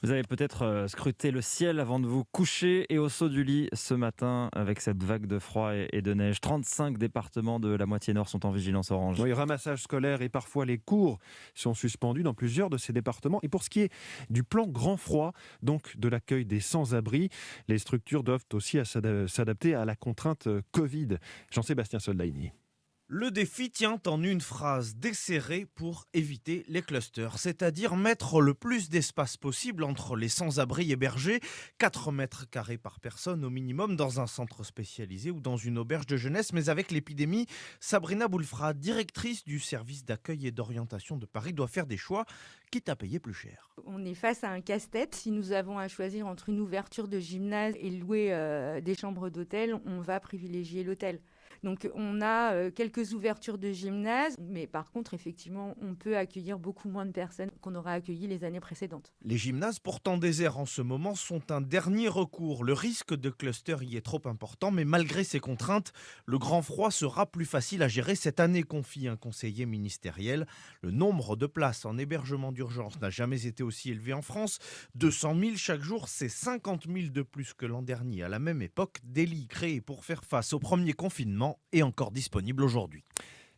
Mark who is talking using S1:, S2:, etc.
S1: Vous avez peut-être scruté le ciel avant de vous coucher et au saut du lit ce matin avec cette vague de froid et de neige. 35 départements de la moitié nord sont en vigilance orange.
S2: Oui, ramassage scolaire et parfois les cours sont suspendus dans plusieurs de ces départements. Et pour ce qui est du plan grand froid, donc de l'accueil des sans-abri, les structures doivent aussi s'adapter à la contrainte Covid. Jean-Sébastien Soldaini.
S3: Le défi tient en une phrase: desserrer pour éviter les clusters, c'est-à-dire mettre le plus d'espace possible entre les sans-abri hébergés, 4 mètres carrés par personne au minimum dans un centre spécialisé ou dans une auberge de jeunesse. Mais avec l'épidémie, Sabrina Boulfra, directrice du service d'accueil et d'orientation de Paris, doit faire des choix, quitte à payer plus cher.
S4: On est face à un casse-tête. Si nous avons à choisir entre une ouverture de gymnase et louer des chambres d'hôtel, on va privilégier l'hôtel. Donc on a quelques ouvertures de gymnase, mais par contre, effectivement, on peut accueillir beaucoup moins de personnes qu'on aurait accueillies les années précédentes.
S3: Les gymnases, pourtant déserts en ce moment, sont un dernier recours. Le risque de cluster y est trop important, mais malgré ces contraintes, le grand froid sera plus facile à gérer cette année, confie un conseiller ministériel. Le nombre de places en hébergement d'urgence n'a jamais été aussi élevé en France. 200 000 chaque jour, c'est 50 000 de plus que l'an dernier. À la même époque, des lits créés pour faire face au premier confinement est encore disponible aujourd'hui.